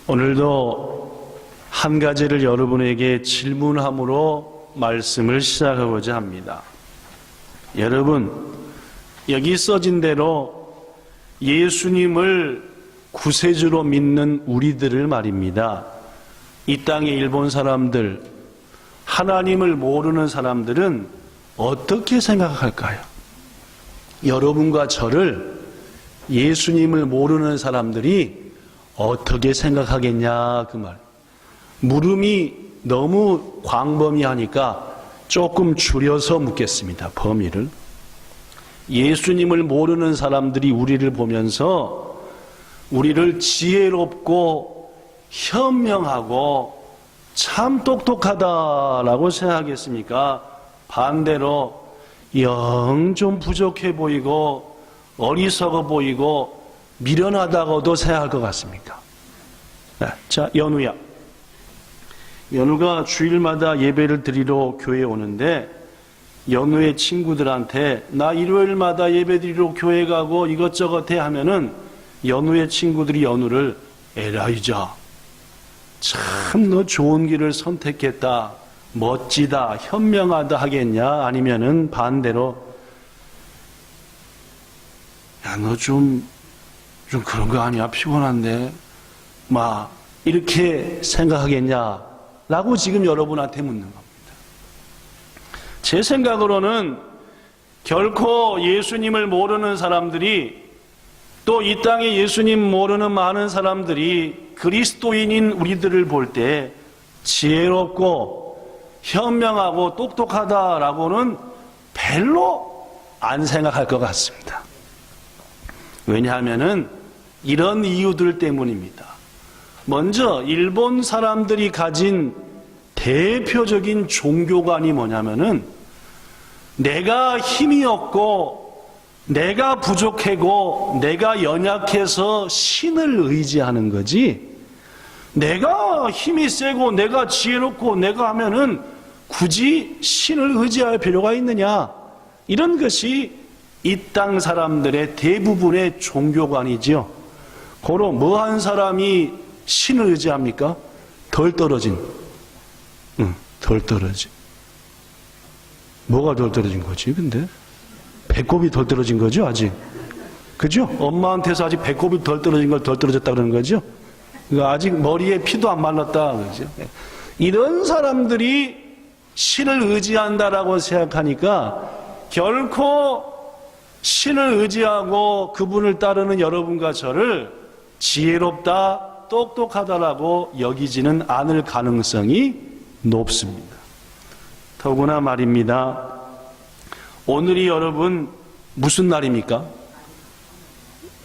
오늘도 한 가지를 여러분에게 질문함으로 말씀을 시작하고자 합니다. 여러분, 여기 써진 대로 예수님을 구세주로 믿는 우리들을 말입니다. 이 땅의 일본 사람들, 하나님을 모르는 사람들은 어떻게 생각할까요? 여러분과 저를 예수님을 모르는 사람들이 어떻게 생각하겠냐 그 말. 물음이 너무 광범위하니까 조금 줄여서 묻겠습니다. 범위를. 예수님을 모르는 사람들이 우리를 보면서 우리를 지혜롭고 현명하고 참 똑똑하다라고 생각하겠습니까? 반대로 영 좀 부족해 보이고 어리석어 보이고 미련하다고도 생각할 것 같습니까? 자, 연우야. 연우가 주일마다 예배를 드리러 교회에 오는데 연우의 친구들한테 나 일요일마다 예배 드리러 교회 가고 이것저것 해 하면은 연우의 친구들이 연우를 에라이자, 참 너 좋은 길을 선택했다, 멋지다, 현명하다 하겠냐? 아니면은 반대로 야, 너 좀 그런 거 아니야? 피곤한데 막 이렇게 생각하겠냐라고 지금 여러분한테 묻는 겁니다. 제 생각으로는 결코 예수님을 모르는 사람들이 또 이 땅에 예수님 모르는 많은 사람들이 그리스도인인 우리들을 볼 때 지혜롭고 현명하고 똑똑하다라고는 별로 안 생각할 것 같습니다. 왜냐하면은 이런 이유들 때문입니다. 먼저 일본 사람들이 가진 대표적인 종교관이 뭐냐면은 내가 힘이 없고 내가 부족하고 내가 연약해서 신을 의지하는 거지, 내가 힘이 세고 내가 지혜롭고 내가 하면은 굳이 신을 의지할 필요가 있느냐, 이런 것이 이 땅 사람들의 대부분의 종교관이지요. 고로 뭐한 사람이 신을 의지합니까? 덜 떨어진. 덜 떨어진. 뭐가 덜 떨어진 거지, 근데? 배꼽이 덜 떨어진 거죠, 아직? 그죠? 엄마한테서 아직 배꼽이 덜 떨어진 걸 덜 떨어졌다 그러는 거죠? 그러니까 아직 머리에 피도 안 말랐다, 그죠? 이런 사람들이 신을 의지한다라고 생각하니까 결코 신을 의지하고 그분을 따르는 여러분과 저를 지혜롭다, 똑똑하다라고 여기지는 않을 가능성이 높습니다. 더구나 말입니다. 오늘이 여러분 무슨 날입니까?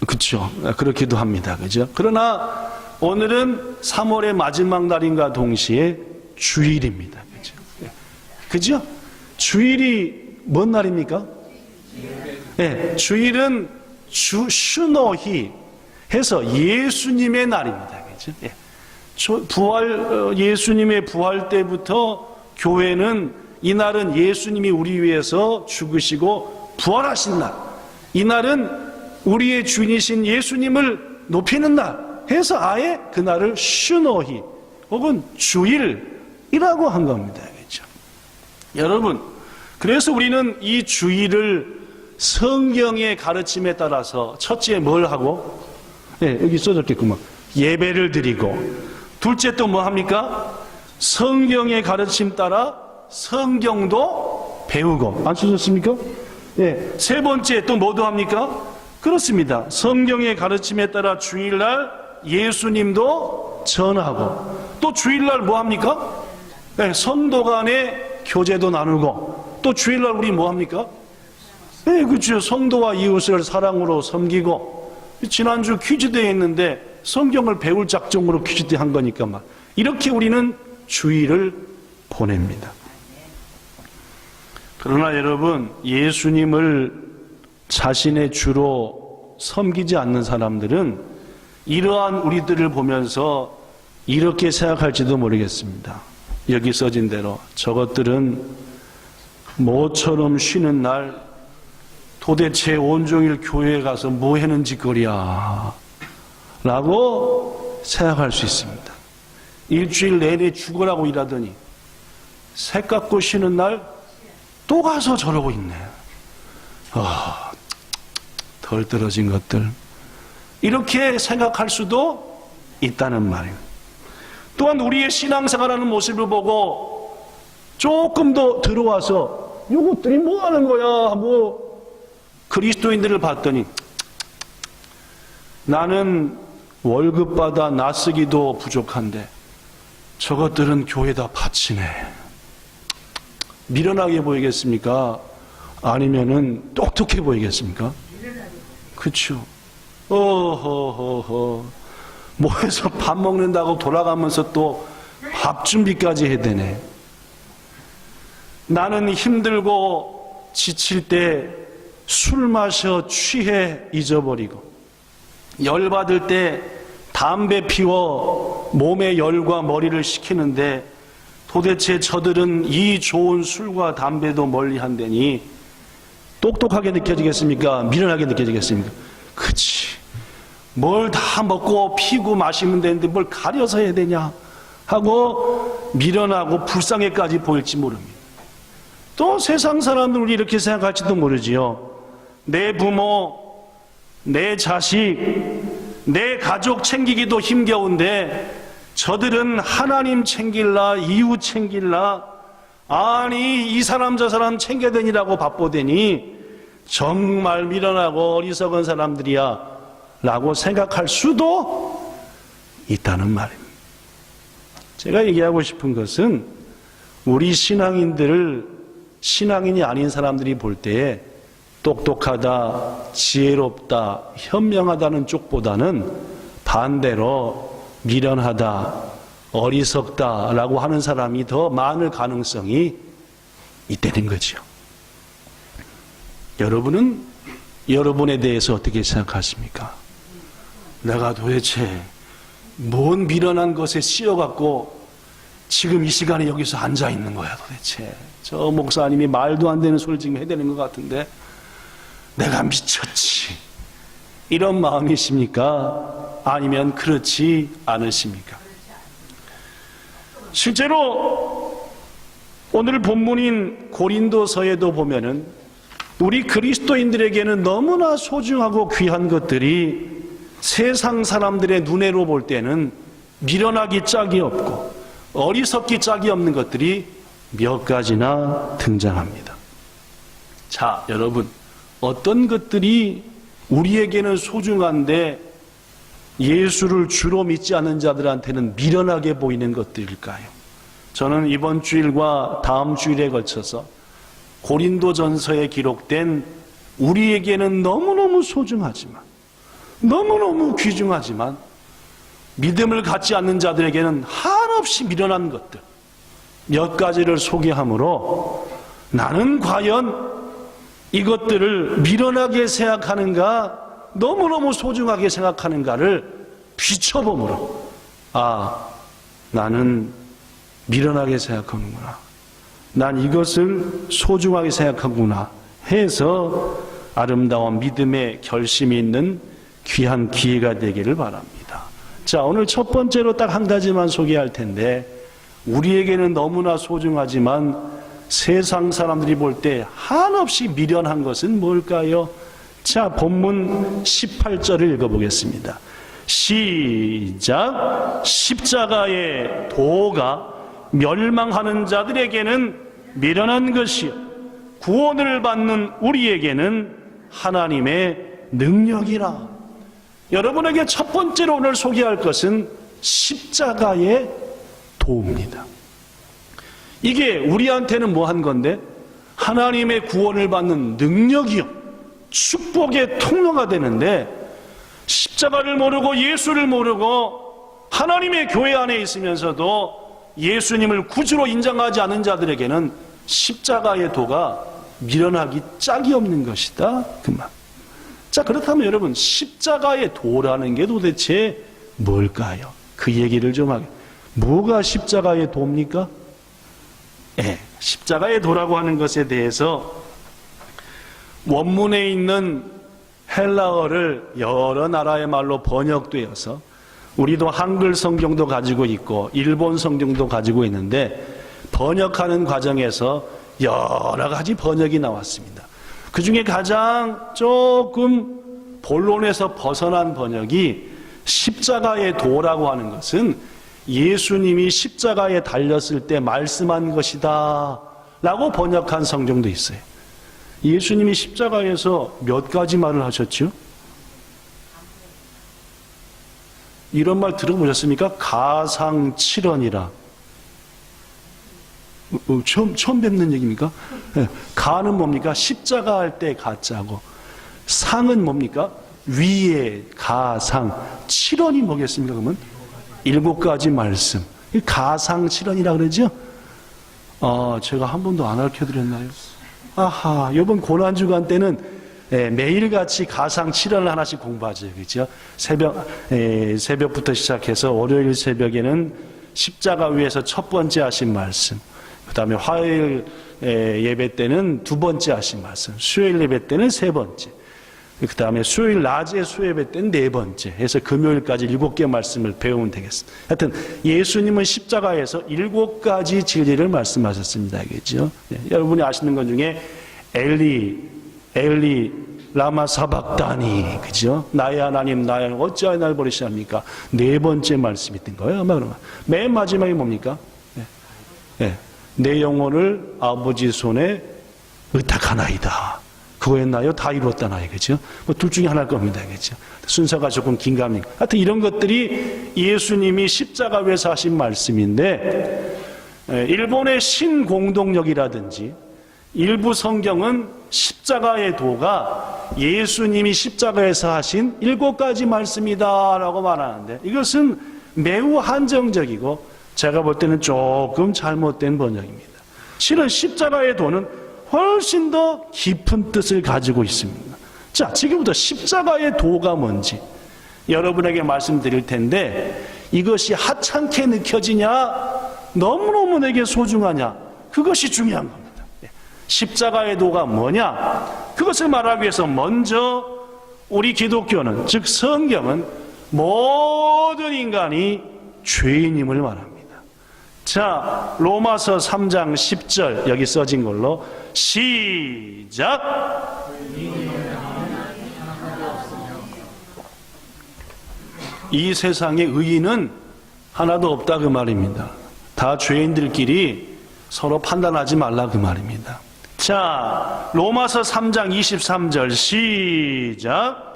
그렇죠. 그렇기도 합니다. 그죠? 그러나 오늘은 3월의 마지막 날인가 동시에 주일입니다. 그죠? 그죠? 주일이 뭔 날입니까? 네, 주일은 슈노히 해서 예수님의 날입니다. 그죠? 네. 예수님의 부활 때부터 교회는 이날은 예수님이 우리 위해서 죽으시고 부활하신 날, 이날은 우리의 주인이신 예수님을 높이는 날 해서 아예 그날을 슈노히 혹은 주일이라고 한 겁니다. 그렇죠? 여러분, 그래서 우리는 이 주일을 성경의 가르침에 따라서 첫째 뭘 하고, 네, 여기 써졌겠구만, 예배를 드리고, 둘째 또 뭐 합니까? 성경의 가르침 따라 성경도 배우고. 안 써졌습니까? 네. 세 번째 또 뭐도 합니까? 그렇습니다. 성경의 가르침에 따라 주일날 예수님도 전하고, 또 주일날 뭐 합니까? 네, 성도 간의 교제도 나누고, 또 주일날 우리 뭐 합니까? 네, 그렇죠. 성도와 이웃을 사랑으로 섬기고. 지난주 퀴즈대회 했는데 성경을 배울 작정으로 퀴즈대회 한 거니까 막 이렇게 우리는 주일을 보냅니다. 그러나 여러분, 예수님을 자신의 주로 섬기지 않는 사람들은 이러한 우리들을 보면서 이렇게 생각할지도 모르겠습니다. 여기 써진 대로 저것들은 모처럼 쉬는 날 도대체 온종일 교회에 가서 뭐 하는 짓거리야 라고 생각할 수 있습니다. 일주일 내내 죽으라고 일하더니 새 깎고 쉬는 날 또 가서 저러고 있네. 덜 떨어진 것들. 이렇게 생각할 수도 있다는 말이에요. 또한 우리의 신앙생활하는 모습을 보고 조금 더 들어와서 이것들이 뭐 하는 거야? 그리스도인들을 봤더니 나는 월급 받아 나 쓰기도 부족한데 저것들은 교회에다 바치네. 미련하게 보이겠습니까? 아니면은 똑똑해 보이겠습니까? 그렇죠. 뭐해서 밥 먹는다고 돌아가면서 또 밥 준비까지 해야 되네. 나는 힘들고 지칠 때 술 마셔 취해 잊어버리고, 열받을 때 담배 피워 몸의 열과 머리를 식히는데 도대체 저들은 이 좋은 술과 담배도 멀리 한다니 똑똑하게 느껴지겠습니까? 미련하게 느껴지겠습니까? 그치. 뭘 다 먹고 피고 마시면 되는데 뭘 가려서 해야 되냐 하고 미련하고 불쌍해까지 보일지 모릅니다. 또 세상 사람들은 우리 이렇게 생각할지도 모르지요. 내 부모, 내 자식, 내 가족 챙기기도 힘겨운데 저들은 하나님 챙길라, 이웃 챙길라, 아니 이 사람 저 사람 챙겨야 되니라고 바쁘더니 정말 미련하고 어리석은 사람들이야 라고 생각할 수도 있다는 말입니다. 제가 얘기하고 싶은 것은 우리 신앙인들을 신앙인이 아닌 사람들이 볼 때에 똑똑하다, 지혜롭다, 현명하다는 쪽보다는 반대로 미련하다, 어리석다라고 하는 사람이 더 많을 가능성이 있다는 거죠. 여러분은 여러분에 대해서 어떻게 생각하십니까? 내가 도대체 뭔 미련한 것에 씌어갖고 지금 이 시간에 여기서 앉아 있는 거야 도대체. 저 목사님이 말도 안 되는 소리를 지금 해대는 것 같은데 내가 미쳤지. 이런 마음이십니까? 아니면 그렇지 않으십니까? 실제로 오늘 본문인 고린도서에도 보면은 우리 그리스도인들에게는 너무나 소중하고 귀한 것들이 세상 사람들의 눈으로 볼 때는 미련하기 짝이 없고 어리석기 짝이 없는 것들이 몇 가지나 등장합니다. 자, 여러분, 어떤 것들이 우리에게는 소중한데 예수를 주로 믿지 않는 자들한테는 미련하게 보이는 것들일까요? 저는 이번 주일과 다음 주일에 걸쳐서 고린도전서에 기록된 우리에게는 너무너무 소중하지만 너무너무 귀중하지만 믿음을 갖지 않는 자들에게는 한없이 미련한 것들 몇 가지를 소개함으로 나는 과연 이것들을 미련하게 생각하는가 너무너무 소중하게 생각하는가를 비춰보므로 나는 미련하게 생각하는구나, 난 이것을 소중하게 생각하구나 해서 아름다운 믿음의 결심이 있는 귀한 기회가 되기를 바랍니다. 자, 오늘 첫 번째로 딱 한 가지만 소개할 텐데 우리에게는 너무나 소중하지만 세상 사람들이 볼 때 한없이 미련한 것은 뭘까요? 자, 본문 18절을 읽어보겠습니다. 시작. 십자가의 도가 멸망하는 자들에게는 미련한 것이요 구원을 받는 우리에게는 하나님의 능력이라. 여러분에게 첫 번째로 오늘 소개할 것은 십자가의 도입니다. 이게 우리한테는 뭐 한 건데? 하나님의 구원을 받는 능력이요 축복의 통로가 되는데, 십자가를 모르고 예수를 모르고 하나님의 교회 안에 있으면서도 예수님을 구주로 인정하지 않는 자들에게는 십자가의 도가 미련하기 짝이 없는 것이다, 그 말. 자, 그렇다면 여러분, 십자가의 도라는 게 도대체 뭘까요? 그 얘기를 좀 하게. 뭐가 십자가의 도입니까? 십자가의 도라고 하는 것에 대해서 원문에 있는 헬라어를 여러 나라의 말로 번역되어서 우리도 한글 성경도 가지고 있고 일본 성경도 가지고 있는데 번역하는 과정에서 여러 가지 번역이 나왔습니다. 그 중에 가장 조금 본론에서 벗어난 번역이 십자가의 도라고 하는 것은 예수님이 십자가에 달렸을 때 말씀한 것이다 라고 번역한 성경도 있어요. 예수님이 십자가에서 몇 가지 말을 하셨죠? 이런 말 들어보셨습니까? 가상칠언이라. 처음 뵙는 얘기입니까? 네. 가는 뭡니까? 십자가 할 때 가짜고, 상은 뭡니까? 위에 가상. 칠언이 뭐겠습니까? 그러면 7가지 말씀. 가상칠언이라 그러죠? 제가 한 번도 안 가르쳐드렸나요? 아하, 이번 고난주간 때는 매일같이 가상칠언을 하나씩 공부하죠. 그렇죠? 새벽부터 시작해서 월요일 새벽에는 십자가 위에서 첫 번째 하신 말씀, 그 다음에 화요일 예배 때는 2번째 하신 말씀, 수요일 예배 때는 3번째, 그 다음에 수요일 낮에 수예배 때는 4번째 해서 금요일까지 7개 말씀을 배우면 되겠습니다. 하여튼 예수님은 십자가에서 7가지 진리를 말씀하셨습니다. 그렇죠? 여러분이 아시는 것 중에 엘리 라마 사박다니, 그죠? 나의 하나님 어찌하여 날 버리시합니까? 4번째 말씀이 있던 거예요. 아마 그러면 맨 마지막에 뭡니까? 내 영혼을 아버지 손에 의탁하나이다. 그거였나요? 다 이루었다나요? 그죠? 둘 중에 하나일 겁니다. 그죠? 순서가 조금 긴가합니까? 하여튼 이런 것들이 예수님이 십자가 위에서 하신 말씀인데, 일본의 신공동역이라든지 일부 성경은 십자가의 도가 예수님이 십자가에서 하신 7가지 말씀이다라고 말하는데, 이것은 매우 한정적이고 제가 볼 때는 조금 잘못된 번역입니다. 실은 십자가의 도는 훨씬 더 깊은 뜻을 가지고 있습니다. 자, 지금부터 십자가의 도가 뭔지 여러분에게 말씀드릴 텐데, 이것이 하찮게 느껴지냐, 너무너무 내게 소중하냐, 그것이 중요한 겁니다. 십자가의 도가 뭐냐? 그것을 말하기 위해서 먼저 우리 기독교는, 즉 성경은 모든 인간이 죄인임을 말합니다. 자, 로마서 3장 10절 여기 써진 걸로 시작! 이 세상에 의인은 하나도 없다 그 말입니다. 다 죄인들끼리 서로 판단하지 말라 그 말입니다. 자, 로마서 3장 23절 시작.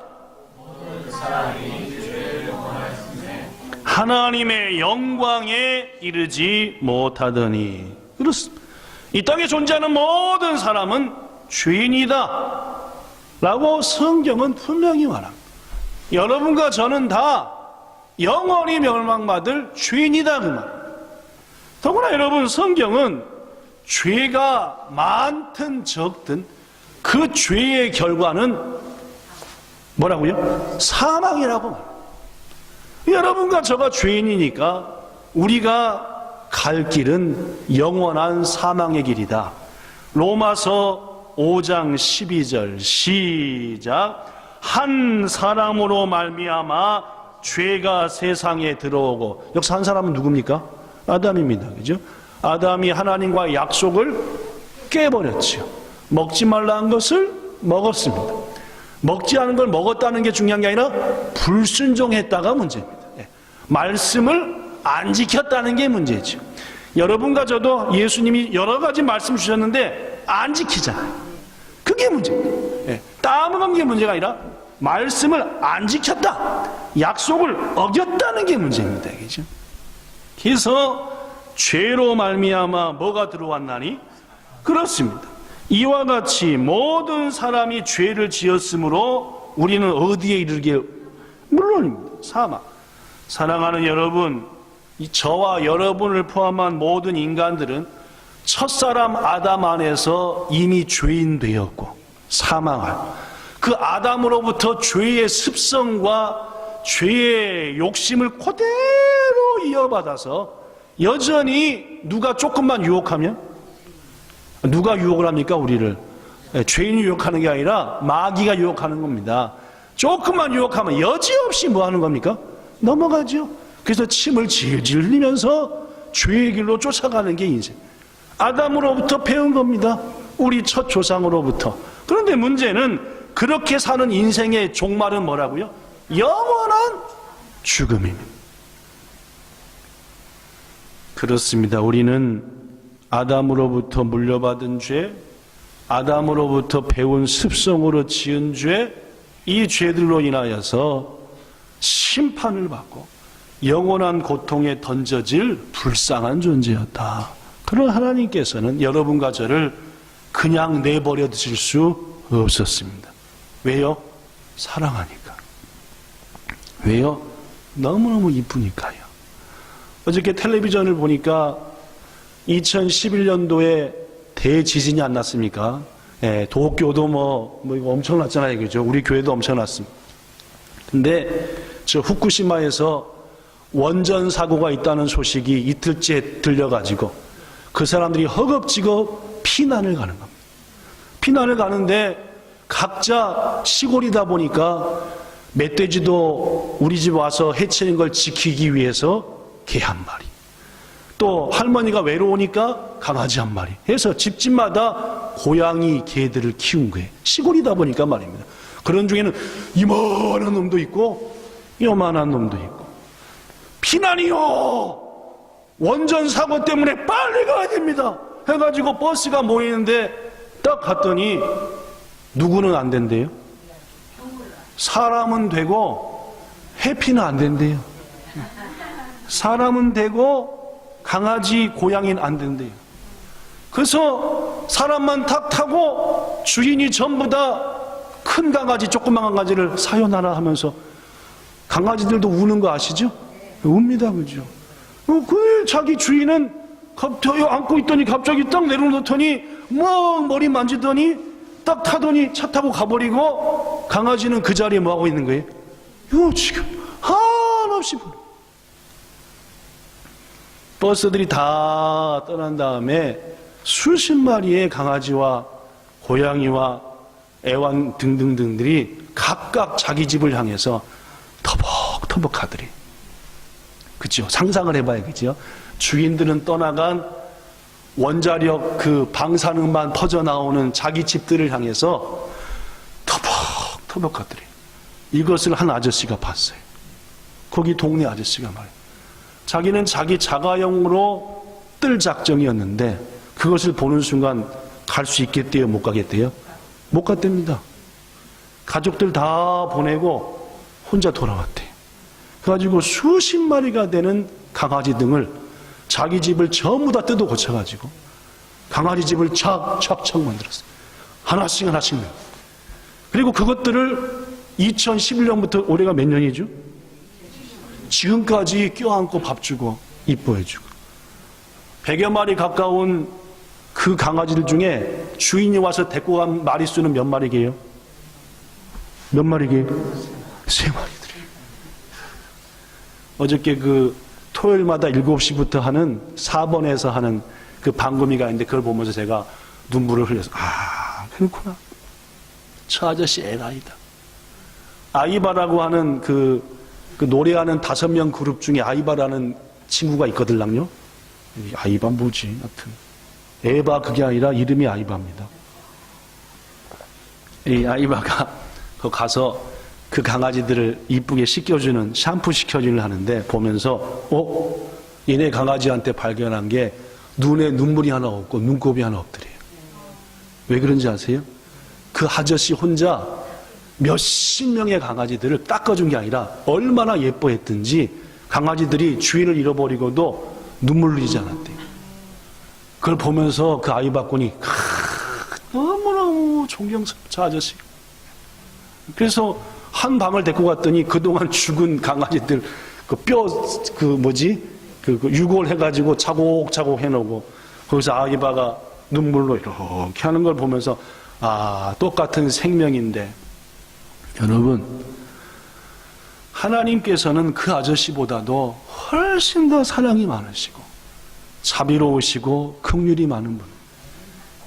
하나님의 영광에 이르지 못하더니. 그렇습니다. 이 땅에 존재하는 모든 사람은 죄인이다 라고 성경은 분명히 말합니다. 여러분과 저는 다 영원히 멸망받을 죄인이다 그 말입니다. 더구나 여러분, 성경은 죄가 많든 적든 그 죄의 결과는 뭐라고요? 사망이라고 말합니다. 여러분과 저가 죄인이니까 우리가 갈 길은 영원한 사망의 길이다. 로마서 5장 12절 시작. 한 사람으로 말미암아 죄가 세상에 들어오고. 여기서 한 사람은 누굽니까? 아담입니다. 그죠? 아담이 하나님과의 약속을 깨버렸죠. 먹지 말라는 것을 먹었습니다. 먹지 않은 걸 먹었다는 게 중요한 게 아니라 불순종했다가 문제입니다. 말씀을 안 지켰다는 게 문제죠. 여러분과 저도 예수님이 여러 가지 말씀 주셨는데 안 지키잖아요. 그게 문제입니다. 따먹은 게 문제가 아니라 말씀을 안 지켰다, 약속을 어겼다는 게 문제입니다. 그죠? 그래서 죄로 말미암아 뭐가 들어왔나니? 그렇습니다. 이와 같이 모든 사람이 죄를 지었으므로 우리는 어디에 이르게? 물론입니다. 사망. 사랑하는 여러분, 저와 여러분을 포함한 모든 인간들은 첫사람 아담 안에서 이미 죄인 되었고 사망할 그 아담으로부터 죄의 습성과 죄의 욕심을 그대로 이어받아서 여전히 누가 조금만 유혹하면, 누가 유혹을 합니까? 우리를. 죄인이 유혹하는 게 아니라 마귀가 유혹하는 겁니다. 조금만 유혹하면 여지없이 뭐 하는 겁니까? 넘어가죠. 그래서 침을 질질 흘리면서 죄의 길로 쫓아가는 게 인생. 아담으로부터 배운 겁니다. 우리 첫 조상으로부터. 그런데 문제는 그렇게 사는 인생의 종말은 뭐라고요? 영원한 죽음입니다. 그렇습니다. 우리는 아담으로부터 물려받은 죄, 아담으로부터 배운 습성으로 지은 죄, 이 죄들로 인하여서 심판을 받고 영원한 고통에 던져질 불쌍한 존재였다. 그런 하나님께서는 여러분과 저를 그냥 내버려 두실 수 없었습니다. 왜요? 사랑하니까. 왜요? 너무너무 이쁘니까요. 어저께 텔레비전을 보니까 2011년도에 대지진이 안 났습니까? 예, 도쿄도 뭐 이거 엄청났잖아요. 그죠? 우리 교회도 엄청났습니다. 근데 저 후쿠시마에서 원전 사고가 있다는 소식이 이틀째 들려가지고 그 사람들이 허겁지겁 피난을 가는 겁니다. 피난을 가는데 각자 시골이다 보니까 멧돼지도 우리 집 와서 해치는 걸 지키기 위해서 개 한 마리, 또 할머니가 외로우니까 강아지 한 마리 해서 집집마다 고양이 개들을 키운 거예요. 시골이다 보니까 말입니다. 그런 중에는 이만한 놈도 있고 요만한 놈도 있고. 피난이요! 원전 사고 때문에 빨리 가야 됩니다 해가지고 버스가 모이는데 딱 갔더니 누구는 안 된대요? 사람은 되고 해피는 안 된대요. 사람은 되고 강아지, 고양이는 안 된대요. 그래서 사람만 탁 타고 주인이 전부 다 큰 강아지, 조그만 강아지를 사요나라 하면서, 강아지들도 우는 거 아시죠? 웁니다, 그죠? 그 자기 주인은 갑자기 안고 있더니 갑자기 딱 내려놓더니 뭐 머리 만지더니 딱 타더니 차 타고 가버리고, 강아지는 그 자리에 뭐 하고 있는 거예요? 이거 지금 한없이 버스들이 다 떠난 다음에 수십 마리의 강아지와 고양이와 애완 등등등들이 각각 자기 집을 향해서 터벅터벅 가더래. 그죠? 상상을 해봐야 그죠? 주인들은 떠나간 원자력 그 방사능만 퍼져나오는 자기 집들을 향해서 터벅터벅 가더래. 이것을 한 아저씨가 봤어요. 거기 동네 아저씨가 말이에요. 자기는 자기 자가용으로 뜰 작정이었는데 그것을 보는 순간 갈 수 있겠대요? 못 가겠대요? 못 갔답니다. 가족들 다 보내고 혼자 돌아왔대요. 그래가지고 수십 마리가 되는 강아지 등을 자기 집을 전부 다 뜯어 고쳐가지고 강아지 집을 착착착 만들었어요. 하나씩 하나씩. 그리고 그것들을 2011년부터 올해가 몇 년이죠? 지금까지 껴안고 밥 주고 이뻐해 주고. 100여 마리 가까운 그 강아지들 중에 주인이 와서 데리고 간 마리수는 몇 마리게요? 몇 마리게요? 3마리들이에요. 어저께 그 토요일마다 7시부터 하는 4번에서 하는 그 방금이가 있는데 그걸 보면서 제가 눈물을 흘려서, 아, 그렇구나. 저 아저씨 애가이다. 아이바라고 하는 그 노래하는 5명 그룹 중에 아이바라는 친구가 있거든요. 아이바 뭐지? 하여튼 에바 그게 아니라 이름이 아이바입니다. 이 아이바가 그 가서 그 강아지들을 이쁘게 씻겨주는, 샴푸 시켜주는 하는데 보면서 얘네 강아지한테 발견한 게 눈에 눈물이 하나 없고 눈곱이 하나 없더래요. 왜 그런지 아세요? 그 아저씨 혼자 몇십 명의 강아지들을 닦아준 게 아니라 얼마나 예뻐했든지 강아지들이 주인을 잃어버리고도 눈물 흘리지 않았대요. 그걸 보면서 그 아이바꾼이 너무너무 존경스러워, 저 아저씨. 그래서 한 밤을 데리고 갔더니 그동안 죽은 강아지들 그 뼈 유골 해가지고 차곡차곡 해놓고 거기서 아이바가 눈물로 이렇게 하는 걸 보면서, 아, 똑같은 생명인데 여러분, 하나님께서는 그 아저씨보다도 훨씬 더 사랑이 많으시고 자비로우시고 긍휼이 많은 분.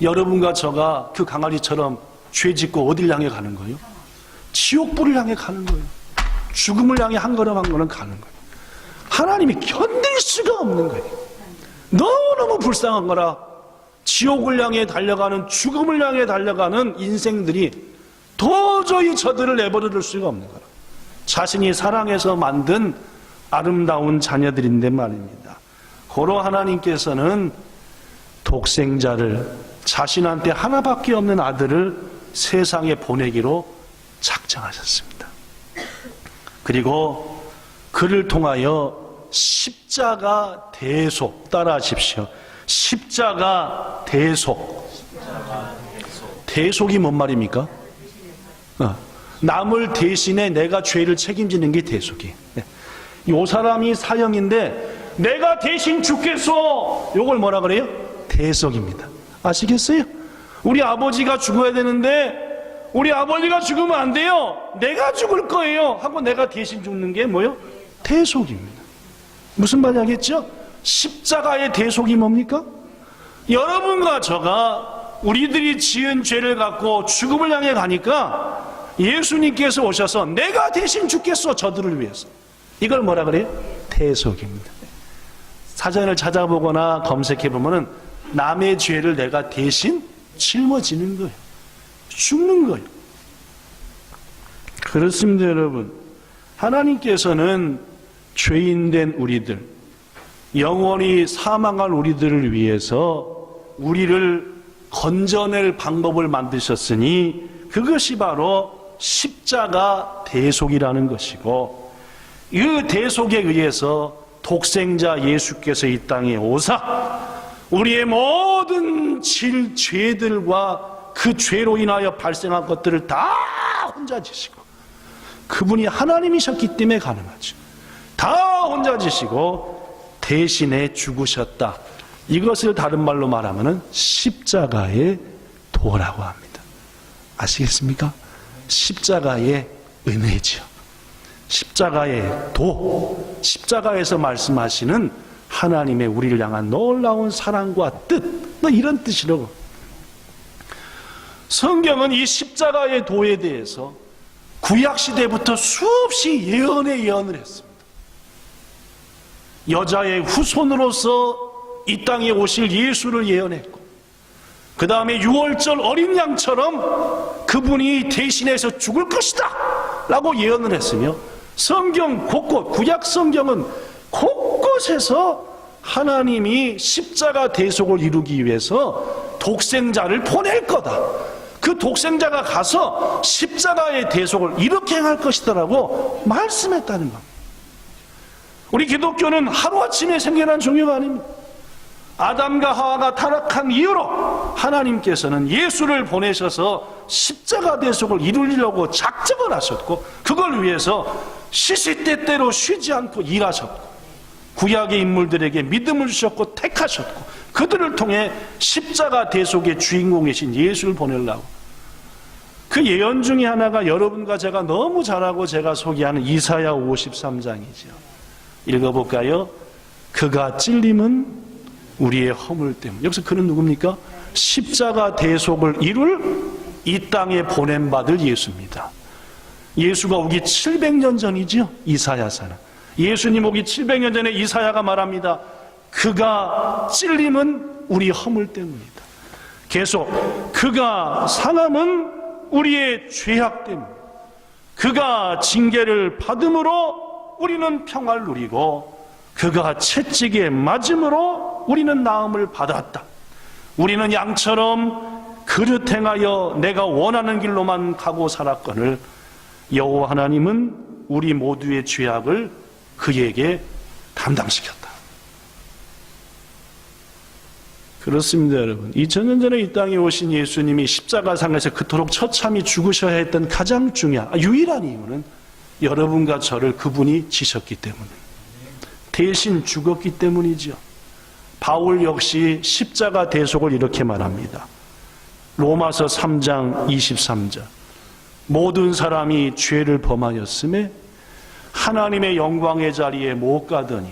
여러분과 저가 그 강아지처럼 죄 짓고 어딜 향해 가는 거예요? 지옥불을 향해 가는 거예요. 죽음을 향해 한 걸음 한 걸음 가는 거예요. 하나님이 견딜 수가 없는 거예요. 너무너무 불쌍한 거라. 지옥을 향해 달려가는, 죽음을 향해 달려가는 인생들이 도저히 저들을 내버려 둘 수가 없는 거라. 자신이 사랑해서 만든 아름다운 자녀들인데 말입니다. 고로 하나님께서는 독생자를, 자신한테 하나밖에 없는 아들을 세상에 보내기로 작정하셨습니다. 그리고 그를 통하여 십자가 대속, 따라하십시오. 십자가 대속. 대속이 뭔 말입니까? 남을 대신해 내가 죄를 책임지는 게 대속이에요. 이 사람이 사형인데 내가 대신 죽겠소, 요걸 뭐라 그래요? 대속입니다. 아시겠어요? 우리 아버지가 죽어야 되는데 우리 아버지가 죽으면 안 돼요, 내가 죽을 거예요 하고 내가 대신 죽는 게 뭐요? 대속입니다. 무슨 말이 하겠죠? 십자가의 대속이 뭡니까? 여러분과 저가 우리들이 지은 죄를 갖고 죽음을 향해 가니까 예수님께서 오셔서 내가 대신 죽겠소, 저들을 위해서. 이걸 뭐라 그래요? 대속입니다. 사전을 찾아보거나 검색해보면 남의 죄를 내가 대신 짊어지는 거예요. 죽는 거예요. 그렇습니다, 여러분. 하나님께서는 죄인된 우리들, 영원히 사망할 우리들을 위해서 우리를 건져낼 방법을 만드셨으니 그것이 바로 십자가 대속이라는 것이고, 이 대속에 의해서 독생자 예수께서 이 땅에 오사 우리의 모든 죄들과 그 죄로 인하여 발생한 것들을 다 혼자 지시고, 그분이 하나님이셨기 때문에 가능하죠. 다 혼자 지시고 대신에 죽으셨다. 이것을 다른 말로 말하면 십자가의 도라고 합니다. 아시겠습니까? 십자가의 은혜지요. 십자가의 도, 십자가에서 말씀하시는 하나님의 우리를 향한 놀라운 사랑과 뜻, 이런 뜻이라고. 성경은 이 십자가의 도에 대해서 구약시대부터 수없이 예언을 했습니다. 여자의 후손으로서 이 땅에 오실 예수를 예언했고, 그 다음에 유월절 어린 양처럼 그분이 대신해서 죽을 것이다 라고 예언을 했으며, 성경 곳곳, 구약 성경은 곳곳에서 하나님이 십자가 대속을 이루기 위해서 독생자를 보낼 거다, 그 독생자가 가서 십자가의 대속을 이렇게 행할 것이다라고 말씀했다는 겁니다. 우리 기독교는 하루아침에 생겨난 종교가 아닙니다. 아담과 하와가 타락한 이후로 하나님께서는 예수를 보내셔서 십자가 대속을 이루려고 작정을 하셨고, 그걸 위해서 시시때때로 쉬지 않고 일하셨고, 구약의 인물들에게 믿음을 주셨고 택하셨고, 그들을 통해 십자가 대속의 주인공이신 예수를 보내려고. 그 예언 중에 하나가 여러분과 제가 너무 잘 알고 제가 소개하는 이사야 53장이죠. 읽어볼까요? 그가 찔림은 우리의 허물 때문에. 여기서 그는 누굽니까? 십자가 대속을 이룰 이 땅에 보냄받을 예수입니다. 예수가 오기 700년 전이죠, 이사야서는. 예수님 오기 700년 전에 이사야가 말합니다. 그가 찔림은 우리 허물 때문이다. 계속 그가 상함은 우리의 죄악 때문에, 그가 징계를 받음으로 우리는 평화를 누리고 그가 채찍에 맞음으로 우리는 나음을 받았다. 우리는 양처럼 그릇 행하여 내가 원하는 길로만 가고 살았거늘 여호와 하나님은 우리 모두의 죄악을 그에게 담당시켰다. 그렇습니다, 여러분. 2000년 전에 이 땅에 오신 예수님이 십자가상에서 그토록 처참히 죽으셔야 했던 가장 유일한 이유는 여러분과 저를 그분이 지셨기 때문에, 대신 죽었기 때문이죠. 바울 역시 십자가 대속을 이렇게 말합니다. 로마서 3장 23절. 모든 사람이 죄를 범하였음에 하나님의 영광의 자리에 못 가더니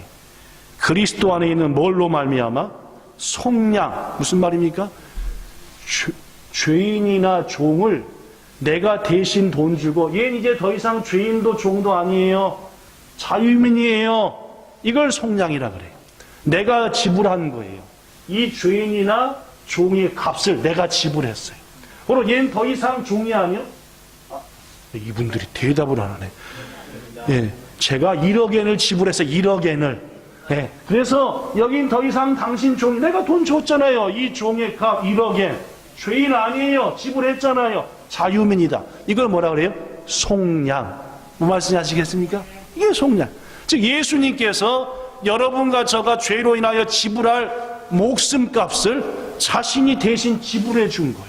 그리스도 안에 있는 뭘로 말미암아? 속량. 무슨 말입니까? 죄인이나 종을 내가 대신 돈 주고, 얘는 이제 더 이상 죄인도 종도 아니에요. 자유민이에요. 이걸 속량이라 그래요. 내가 지불한 거예요. 이 죄인이나 종의 값을 내가 지불했어요. 그리고 얘는 더 이상 종이 아니요? 이분들이 대답을 안 하네. 예, 제가 1억엔을 지불했어요. 1억엔을. 예, 그래서 여긴 더 이상 당신 종, 내가 돈 줬잖아요. 이 종의 값 1억엔. 죄인 아니에요. 지불했잖아요. 자유민이다. 이걸 뭐라 그래요? 속량. 뭐 말씀하시겠습니까? 이게 속량. 즉 예수님께서 여러분과 저가 죄로 인하여 지불할 목숨값을 자신이 대신 지불해 준 거예요.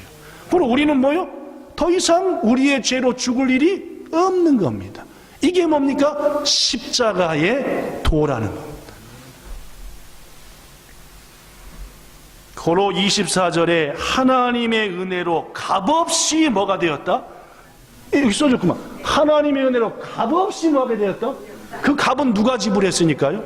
그리고 우리는 뭐요? 더 이상 우리의 죄로 죽을 일이 없는 겁니다. 이게 뭡니까? 십자가의 도라는 겁니다. 고로 24절에 하나님의 은혜로 값없이 뭐가 되었다? 여기 써졌구만. 하나님의 은혜로 값없이 뭐가 되었다? 그 값은 누가 지불했으니까요?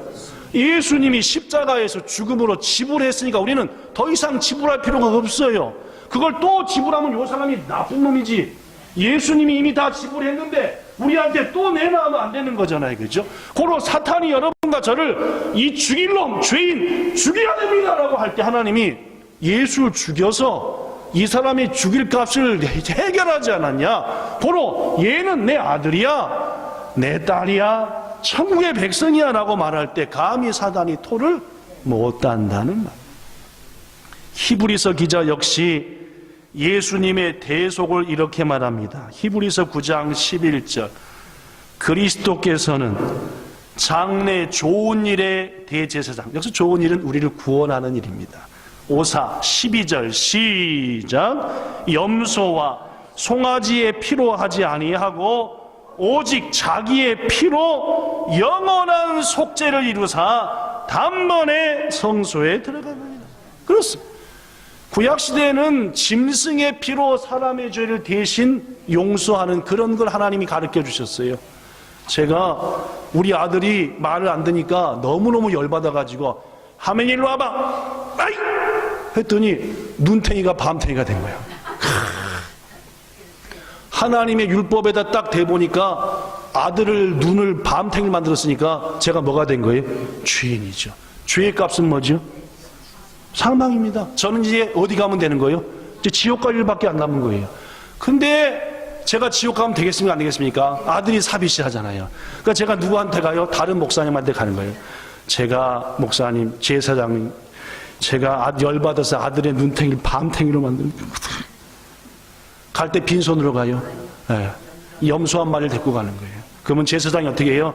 예수님이 십자가에서 죽음으로 지불했으니까 우리는 더 이상 지불할 필요가 없어요. 그걸 또 지불하면 요 사람이 나쁜 놈이지. 예수님이 이미 다 지불했는데 우리한테 또 내놔하면 안 되는 거잖아요. 그죠? 고로 사탄이 여러분과 저를 이 죽일 놈, 죄인 죽여야 됩니다라고 할 때 하나님이 예수를 죽여서 이 사람이 죽일 값을 해결하지 않았냐? 고로 얘는 내 아들이야, 내 딸이야, 천국의 백성이야 라고 말할 때 감히 사단이 토를 못 단다는 말. 히브리서 기자 역시 예수님의 대속을 이렇게 말합니다. 히브리서 9장 11절. 그리스도께서는 장래 좋은 일의 대제사장. 여기서 좋은 일은 우리를 구원하는 일입니다. 5사 12절 시작. 염소와 송아지의 피로 하지 아니하고 오직 자기의 피로 영원한 속죄를 이루사 단번에 성소에 들어갑니다. 그렇습니다. 구약시대에는 짐승의 피로 사람의 죄를 대신 용서하는 그런 걸 하나님이 가르쳐 주셨어요. 제가 우리 아들이 말을 안 듣니까 너무너무 열받아가지고 하면 일로 와봐 아이! 했더니 눈탱이가 밤탱이가 된 거야. 하나님의 율법에다 딱 대보니까 아들을 눈을 밤탱이를 만들었으니까 제가 뭐가 된 거예요? 죄인이죠. 죄의 값은 뭐죠? 사망입니다. 저는 이제 어디 가면 되는 거예요? 이제 지옥 갈 일밖에 안 남은 거예요. 근데 제가 지옥 가면 되겠습니까? 안 되겠습니까? 아들이 사비시 하잖아요. 그러니까 제가 누구한테 가요? 다른 목사님한테 가는 거예요. 제가 목사님, 제사장님, 제가 열받아서 아들의 눈탱이를 밤탱이로 만든 갈 때 빈손으로 가요. 네. 염소 한 마리를 데리고 가는 거예요. 그러면 제사장이 어떻게 해요?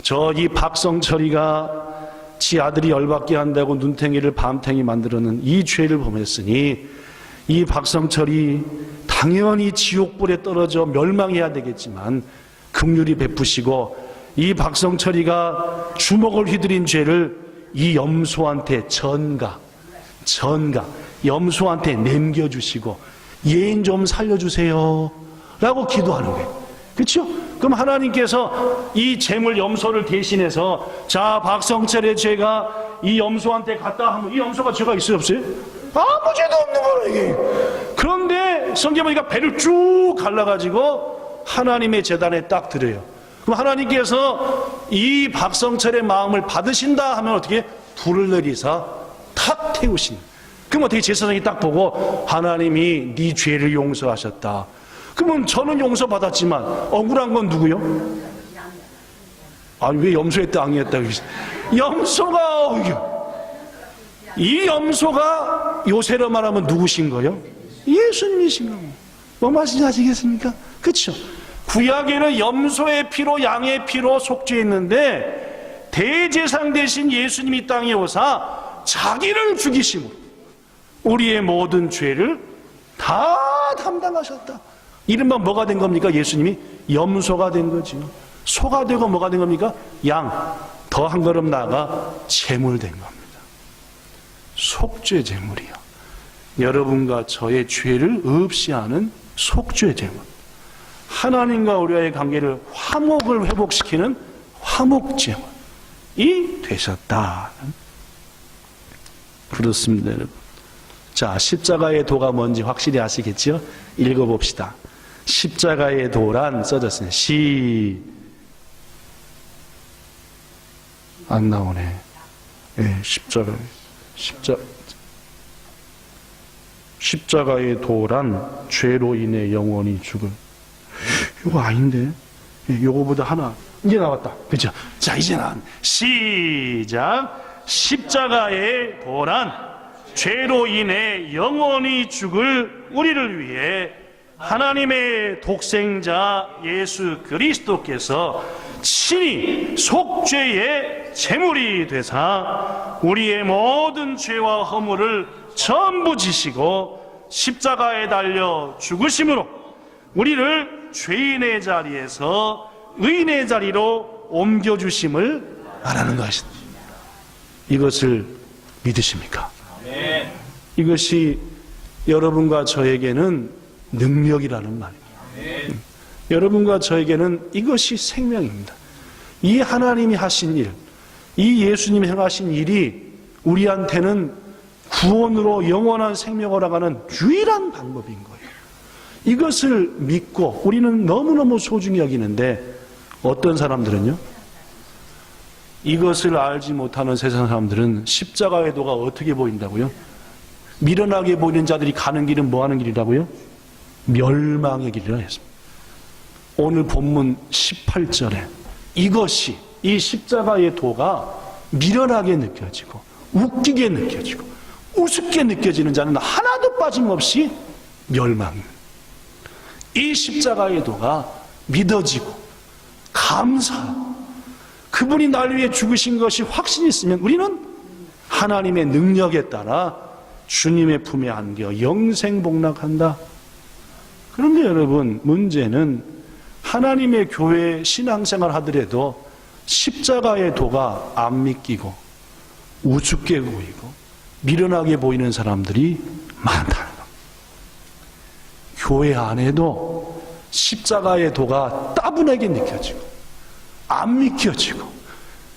저 이 박성철이가 지 아들이 열받게 한다고 눈탱이를 밤탱이 만들어는 이 죄를 범했으니 이 박성철이 당연히 지옥불에 떨어져 멸망해야 되겠지만 긍휼히 베푸시고 이 박성철이가 주먹을 휘두른 죄를 이 염소한테 전가 염소한테 남겨주시고 예인 좀 살려주세요 라고 기도하는 거예요. 그렇죠? 그럼 하나님께서 이 재물 염소를 대신해서 자 박성철의 죄가 이 염소한테 갔다 하면 이 염소가 죄가 있어요 없어요? 아무 죄도 없는 거예요 이게. 그런데 성경 보니까 배를 쭉 갈라가지고 하나님의 제단에 딱 들어요. 그럼 하나님께서 이 박성철의 마음을 받으신다 하면 어떻게? 불을 내리사 탁 태우신. 그럼 어떻게 제사장이 딱 보고 하나님이 네 죄를 용서하셨다. 그러면 저는 용서받았지만 억울한 건 누구요? 아니 왜 염소의 땅이었다. 염소가 이 염소가 요새로 말하면 누구신 거예요? 예수님이신 거예요. 뭐 말씀하시겠습니까? 그렇죠? 구약에는 염소의 피로 양의 피로 속죄했는데 대제사장 대신 예수님이 이 땅에 오사 자기를 죽이심으로 우리의 모든 죄를 다 담당하셨다. 이른바 뭐가 된 겁니까? 예수님이 염소가 된 거지요. 소가 되고 뭐가 된 겁니까? 양. 더 한 걸음 나아가 제물 된 겁니다. 속죄 제물이요. 여러분과 저의 죄를 없이 하는 속죄 제물. 하나님과 우리와의 관계를 화목을 회복시키는 화목 제물이 되셨다. 그렇습니다, 여러분. 자, 십자가의 도가 뭔지 확실히 아시겠죠? 읽어봅시다. 십자가의 도란 써졌어요. 안 나오네. 예, 십자가의 도란 죄로 인해 영원히 죽을. 이거 아닌데? 예, 요거보다 하나 이제 나왔다. 그죠? 자, 이제 나왔네. 시작. 십자가의 도란 죄로 인해 영원히 죽을 우리를 위해 하나님의 독생자 예수 그리스도께서 친히 속죄의 제물이 되사 우리의 모든 죄와 허물을 전부 지시고 십자가에 달려 죽으심으로 우리를 죄인의 자리에서 의인의 자리로 옮겨주심을 말하는 것이다. 이것을 믿으십니까? 이것이 여러분과 저에게는 능력이라는 말입니다. 여러분과 저에게는 이것이 생명입니다. 이 하나님이 하신 일, 이 예수님이 행하신 일이 우리한테는 구원으로 영원한 생명을 나가는 유일한 방법인 거예요. 이것을 믿고 우리는 너무너무 소중히 여기는데 어떤 사람들은요? 이것을 알지 못하는 세상 사람들은 십자가의 도가 어떻게 보인다고요? 미련하게 보이는 자들이 가는 길은 뭐 하는 길이라고요? 멸망의 길이라 했습니다. 오늘 본문 18절에 이것이, 이 십자가의 도가 미련하게 느껴지고 웃기게 느껴지고 우습게 느껴지는 자는 하나도 빠짐없이 멸망입니다. 이 십자가의 도가 믿어지고 감사하고 그분이 날 위해 죽으신 것이 확신이 있으면 우리는 하나님의 능력에 따라 주님의 품에 안겨 영생복락한다. 그런데 여러분, 문제는 하나님의 교회 신앙생활 하더라도 십자가의 도가 안 믿기고 우습게 보이고 미련하게 보이는 사람들이 많다는 겁니다. 교회 안에도 십자가의 도가 따분하게 느껴지고 안 믿겨지고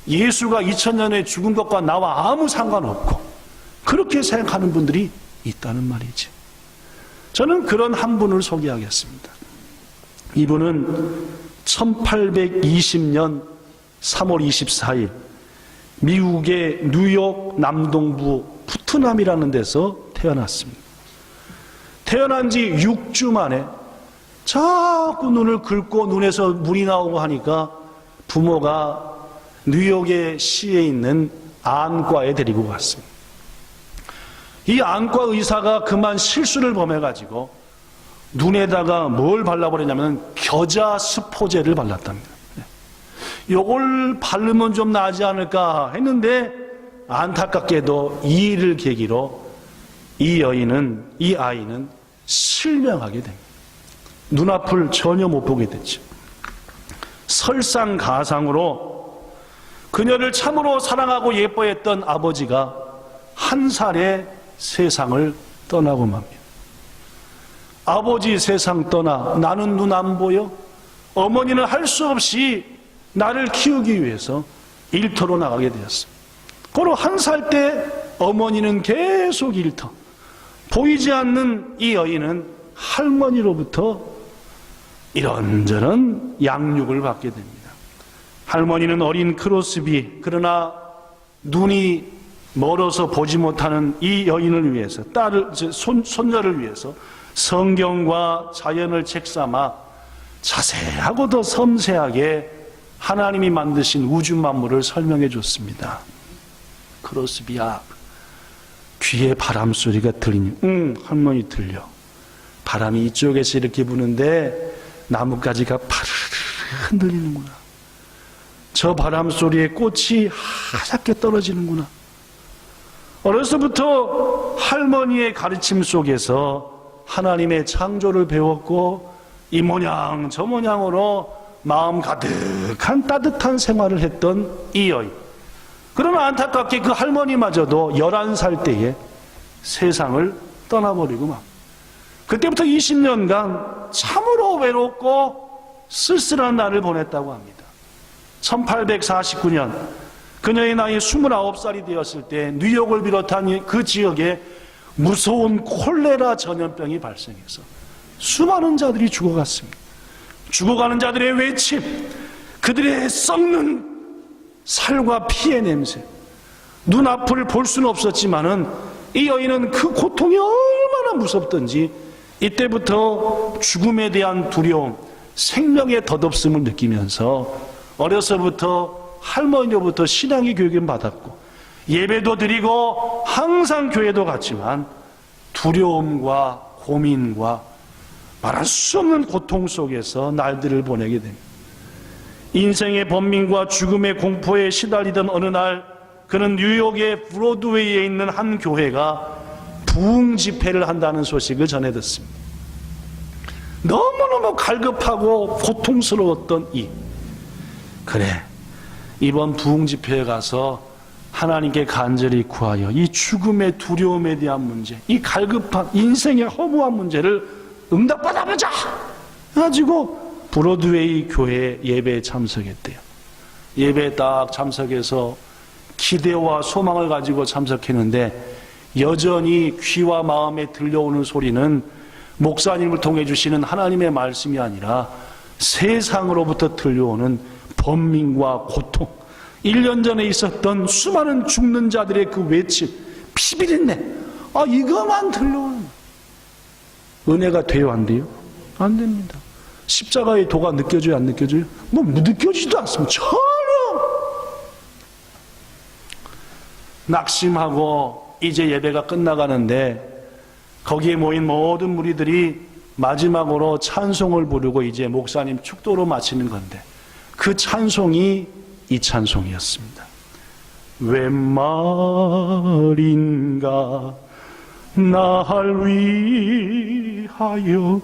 예수가 2000년에 죽은 것과 나와 아무 상관없고 그렇게 생각하는 분들이 있다는 말이지. 저는 그런 한 분을 소개하겠습니다. 이분은 1820년 3월 24일 미국의 뉴욕 남동부 푸트남이라는 데서 태어났습니다. 태어난 지 6주 만에 자꾸 눈을 긁고 눈에서 물이 나오고 하니까 부모가 뉴욕의 시에 있는 안과에 데리고 갔습니다. 이 안과 의사가 그만 실수를 범해가지고 눈에다가 뭘 발라버렸냐면 겨자스포제를 발랐답니다. 요걸 바르면 좀 나지 않을까 했는데 안타깝게도 이 일을 계기로 이 아이는 실명하게 됩니다. 눈앞을 전혀 못 보게 됐죠. 설상가상으로 그녀를 참으로 사랑하고 예뻐했던 아버지가 한 살에 세상을 떠나고 맙니다. 아버지 세상 떠나 나는 눈 안 보여? 어머니는 할 수 없이 나를 키우기 위해서 일터로 나가게 되었습니다. 그로 한 살 때 어머니는 계속 일터. 보이지 않는 이 여인은 할머니로부터 이런저런 양육을 받게 됩니다. 할머니는 어린 크로스비, 그러나 눈이 멀어서 보지 못하는 이 여인을 위해서, 손녀를 위해서 성경과 자연을 책삼아 자세하고 더 섬세하게 하나님이 만드신 우주 만물을 설명해 줬습니다. 크로스비야, 귀에 바람 소리가 들리니? 할머니 들려. 바람이 이쪽에서 이렇게 부는데 나뭇가지가 파르르 흔들리는구나. 저 바람 소리에 꽃이 하얗게 떨어지는구나. 어려서부터 할머니의 가르침 속에서 하나님의 창조를 배웠고 이 모양 저 모양으로 마음 가득한 따뜻한 생활을 했던 이 여인. 그러나 안타깝게 그 할머니마저도 11살 때에 세상을 떠나버리고 막 그때부터 20년간 참으로 외롭고 쓸쓸한 날을 보냈다고 합니다. 1849년 그녀의 나이 29살이 되었을 때 뉴욕을 비롯한 그 지역에 무서운 콜레라 전염병이 발생해서 수많은 자들이 죽어갔습니다. 죽어가는 자들의 외침, 그들의 썩는 살과 피의 냄새, 눈앞을 볼 수는 없었지만은 이 여인은 그 고통이 얼마나 무섭던지 이때부터 죽음에 대한 두려움, 생명의 덧없음을 느끼면서 어려서부터 할머니로부터 신앙의 교육을 받았고 예배도 드리고 항상 교회도 갔지만 두려움과 고민과 말할 수 없는 고통 속에서 날들을 보내게 됩니다. 인생의 번민과 죽음의 공포에 시달리던 어느 날 그는 뉴욕의 브로드웨이에 있는 한 교회가 부흥 집회를 한다는 소식을 전해 듣습니다. 너무너무 갈급하고 고통스러웠던 그래, 이번 부흥 집회에 가서 하나님께 간절히 구하여 이 죽음의 두려움에 대한 문제, 이 갈급한 인생의 허무한 문제를 응답받아보자 가지고 브로드웨이 교회 예배에 참석했대요. 예배에 딱 참석해서 기대와 소망을 가지고 참석했는데 여전히 귀와 마음에 들려오는 소리는 목사님을 통해 주시는 하나님의 말씀이 아니라 세상으로부터 들려오는 번민과 고통, 1년 전에 있었던 수많은 죽는 자들의 그 외침, 피비린내, 이거만 들려오는 은혜가 돼요, 안 돼요? 안 됩니다. 십자가의 도가 느껴져요, 안 느껴져요? 느껴지지도 않습니다. 전혀. 낙심하고 이제 예배가 끝나가는데 거기에 모인 모든 무리들이 마지막으로 찬송을 부르고 이제 목사님 축도로 마치는 건데 그 찬송이 이 찬송이었습니다. 웬 말인가 날 위하여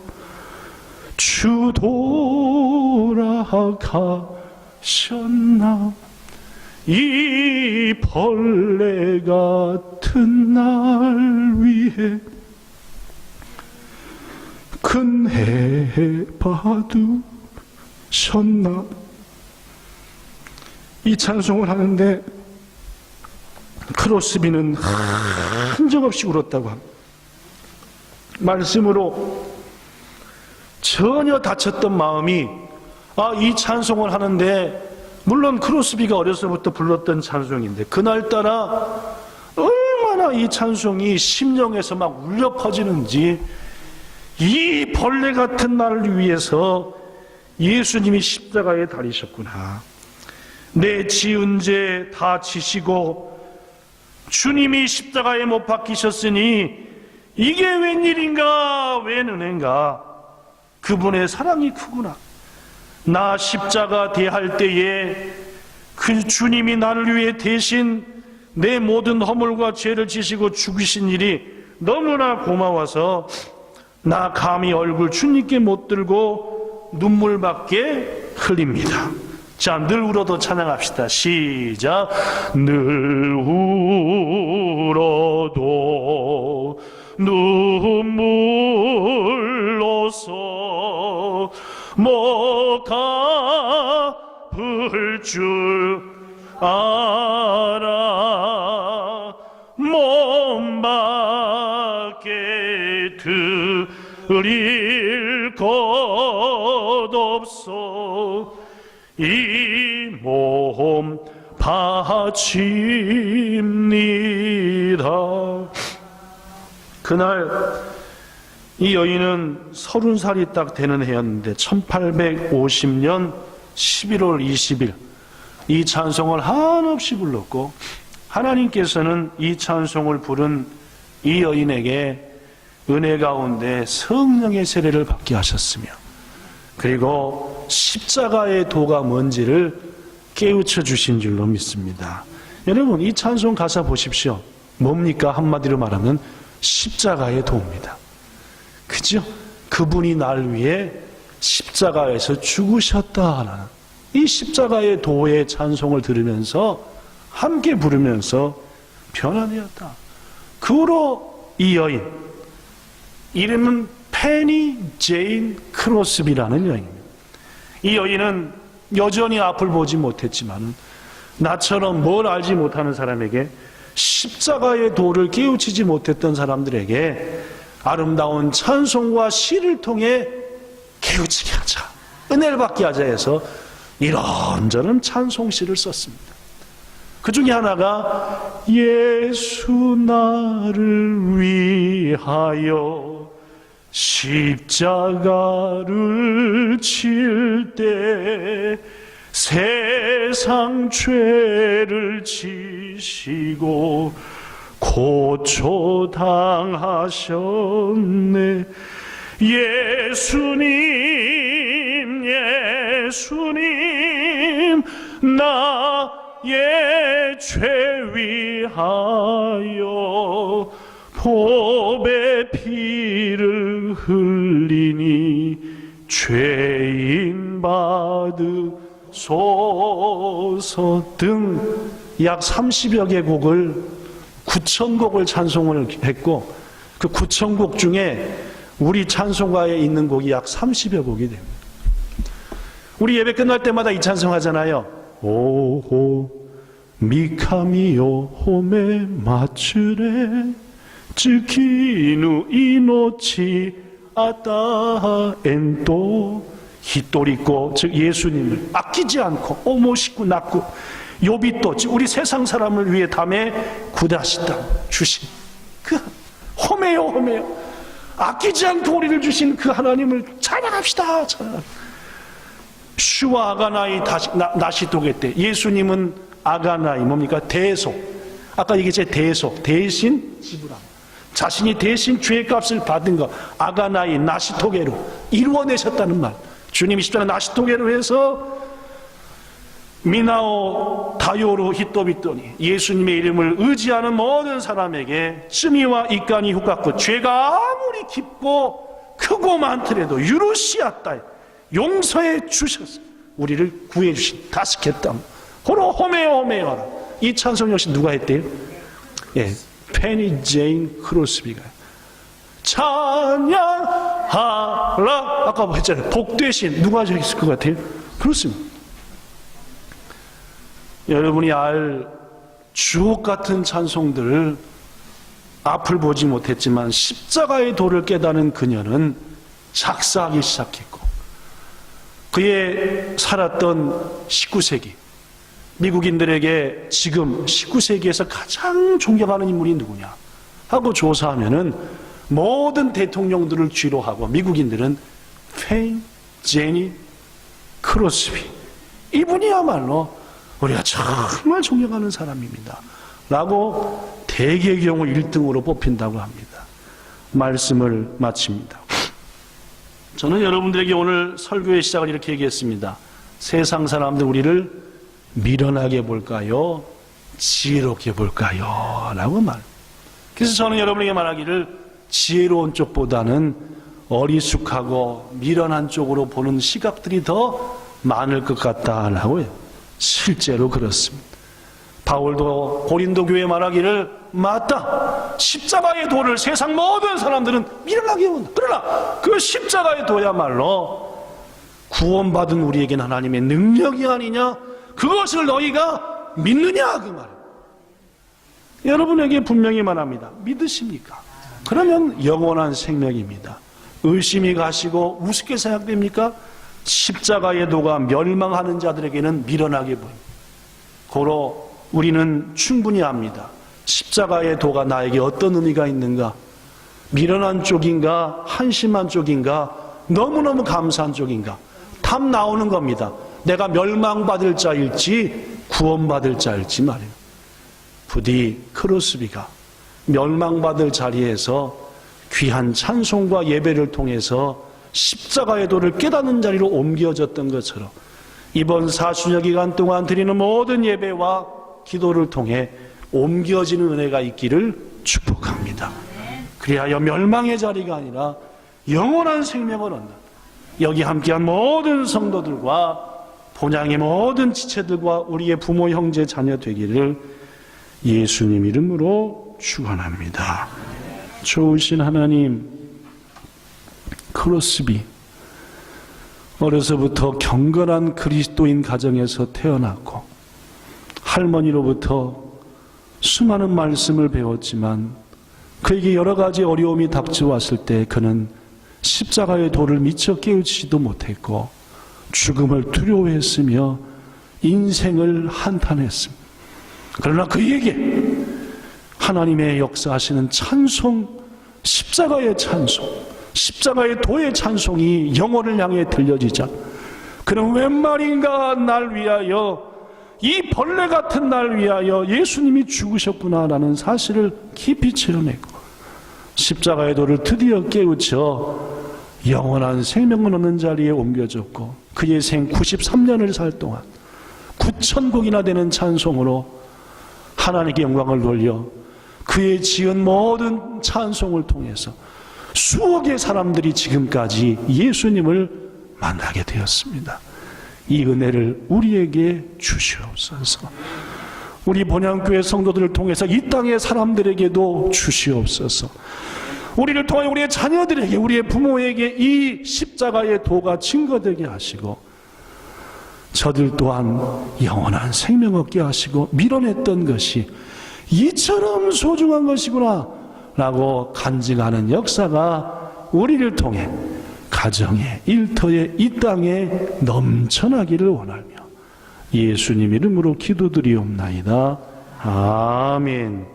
주 돌아가셨나 이 벌레 같은 날 위해 큰 해봐두셨나. 이 찬송을 하는데 크로스비는 흔적없이 울었다고 합니다. 말씀으로 전혀 다쳤던 마음이 이 찬송을 하는데 물론 크로스비가 어려서부터 불렀던 찬송인데 그날따라 얼마나 이 찬송이 심령에서 막 울려 퍼지는지 이 벌레 같은 나를 위해서 예수님이 십자가에 달리셨구나. 내 지은 죄 다 지시고 주님이 십자가에 못 박히셨으니 이게 웬일인가 웬 은혜인가. 그분의 사랑이 크구나. 나 십자가 대할 때에 그 주님이 나를 위해 대신 내 모든 허물과 죄를 지시고 죽으신 일이 너무나 고마워서 나 감히 얼굴 주님께 못 들고 눈물밖에 흘립니다. 자, 늘 울어도 찬양합시다. 시작. 늘 울어도 눈물로서 못 갚을 줄 알아 몸밖에 드릴 것 없어 이 몸 바칩니다. 그날 이 여인은 30살이 딱 되는 해였는데 1850년 11월 20일 이 찬송을 한없이 불렀고 하나님께서는 이 찬송을 부른 이 여인에게 은혜 가운데 성령의 세례를 받게 하셨으며 그리고 십자가의 도가 뭔지를 깨우쳐 주신 줄로 믿습니다. 여러분, 이 찬송 가사 보십시오. 뭡니까? 한마디로 말하면 십자가의 도입니다. 그죠? 그분이 날 위해 십자가에서 죽으셨다는 이 십자가의 도의 찬송을 들으면서 함께 부르면서 변화되었다. 그 후로 이 여인 이름은 페니 제인 크로스비라는 여인입니다. 이 여인은 여전히 앞을 보지 못했지만 나처럼 뭘 알지 못하는 사람에게 십자가의 도를 깨우치지 못했던 사람들에게 아름다운 찬송과 시를 통해 깨우치게 하자, 은혜를 받게 하자 해서 이런저런 찬송시를 썼습니다. 그 중에 하나가 예수 나를 위하여 십자가를 칠 때 세상 죄를 지시고 고초 당하셨네. 예수님 예수님 나의 죄 위하여 보배 피를 흘리니 죄인 받으소서 등 약 30여 개 곡을 9,000곡을 찬송을 했고, 그 9,000곡 중에 우리 찬송가에 있는 곡이 약 30여 곡이 됩니다. 우리 예배 끝날 때마다 이 찬송 하잖아요. 오호 미카미요 홈에 마츠레 츠키누 이노치 아따 엔또 히토리코, 즉 예수님을 아끼지 않고 오모시고 낳고 요비또, 즉 우리 세상 사람을 위해 담에 구다시다 주신 그 홈에요 홈에요, 아끼지 않고 우리를 주신 그 하나님을 찬양합시다. 슈와 아가나이 나시도게 때 예수님은 아가나이 뭡니까? 대속. 아까 얘기했죠. 대속, 대신 지불함. 자신이 대신 죄값을 받은 것, 아가나이 나시토게로 이루어내셨다는 말. 주님이 십자가 나시토게로 해서 미나오 다요로 히토비토니, 예수님의 이름을 의지하는 모든 사람에게 쯔미와 이간이 후각고, 죄가 아무리 깊고 크고 많더라도 유루시았다, 용서해 주셔서 우리를 구해 주신 다스켰다. 호로 호메요 호메요. 이 찬송 역시 누가 했대요? 예, 페니 제인 크로스비가 찬양하라. 아까 뭐 했잖아요. 복되신 누가 저기 있을 것 같아요? 그렇습니다. 여러분이 알 주옥 같은 찬송들을 앞을 보지 못했지만 십자가의 도를 깨닫는 그녀는 작사하기 시작했고, 그의 살았던 19세기 미국인들에게 지금 19세기에서 가장 존경하는 인물이 누구냐 하고 조사하면은 모든 대통령들을 쥐로하고 미국인들은 페인 제니 크로스비, 이분이야말로 우리가 정말 존경하는 사람입니다 라고 대개의 경우 1등으로 뽑힌다고 합니다. 말씀을 마칩니다. 저는 여러분들에게 오늘 설교의 시작을 이렇게 얘기했습니다. 세상 사람들 우리를 미련하게 볼까요? 지혜롭게 볼까요? 라고 말. 그래서 저는 여러분에게 말하기를 지혜로운 쪽보다는 어리숙하고 미련한 쪽으로 보는 시각들이 더 많을 것 같다라고요. 실제로 그렇습니다. 바울도 고린도 교회에 말하기를 맞다, 십자가의 도를 세상 모든 사람들은 미련하게 본다. 그러나 그 십자가의 도야말로 구원받은 우리에게는 하나님의 능력이 아니냐, 그것을 너희가 믿느냐, 그 말. 여러분에게 분명히 말합니다. 믿으십니까? 그러면 영원한 생명입니다. 의심이 가시고 우습게 생각됩니까? 십자가의 도가 멸망하는 자들에게는 미련하게 보입니다. 고로 우리는 충분히 압니다. 십자가의 도가 나에게 어떤 의미가 있는가? 미련한 쪽인가? 한심한 쪽인가? 너무너무 감사한 쪽인가? 답 나오는 겁니다. 내가 멸망받을 자일지 구원받을 자일지 말이에요. 부디 크로스비가 멸망받을 자리에서 귀한 찬송과 예배를 통해서 십자가의 도를 깨닫는 자리로 옮겨졌던 것처럼 이번 사순절 기간 동안 드리는 모든 예배와 기도를 통해 옮겨지는 은혜가 있기를 축복합니다. 그리하여 멸망의 자리가 아니라 영원한 생명을 얻는 여기 함께한 모든 성도들과 본향의 모든 지체들과 우리의 부모 형제 자녀 되기를 예수님 이름으로 축원합니다. 좋으신 하나님, 크로스비 어려서부터 경건한 그리스도인 가정에서 태어났고 할머니로부터 수많은 말씀을 배웠지만 그에게 여러 가지 어려움이 닥쳐왔을 때 그는 십자가의 도를 미처 깨우치지도 못했고 죽음을 두려워했으며 인생을 한탄했습니다. 그러나 그에게 하나님의 역사하시는 찬송, 십자가의 찬송, 십자가의 도의 찬송이 영혼을 향해 들려지자 그는 웬 말인가 날 위하여, 이 벌레 같은 날 위하여 예수님이 죽으셨구나라는 사실을 깊이 체험했고 십자가의 도를 드디어 깨우쳐 영원한 생명을 얻는 자리에 옮겨졌고 그의 생 93년을 살 동안 9,000곡이나 되는 찬송으로 하나님께 영광을 돌려 그의 지은 모든 찬송을 통해서 수억의 사람들이 지금까지 예수님을 만나게 되었습니다. 이 은혜를 우리에게 주시옵소서. 우리 본향교회 성도들을 통해서 이 땅의 사람들에게도 주시옵소서. 우리를 통하여 우리의 자녀들에게, 우리의 부모에게 이 십자가의 도가 증거되게 하시고 저들 또한 영원한 생명 얻게 하시고 밀어냈던 것이 이처럼 소중한 것이구나 라고 간증하는 역사가 우리를 통해 가정에, 일터에, 이 땅에 넘쳐나기를 원하며 예수님 이름으로 기도드리옵나이다. 아멘.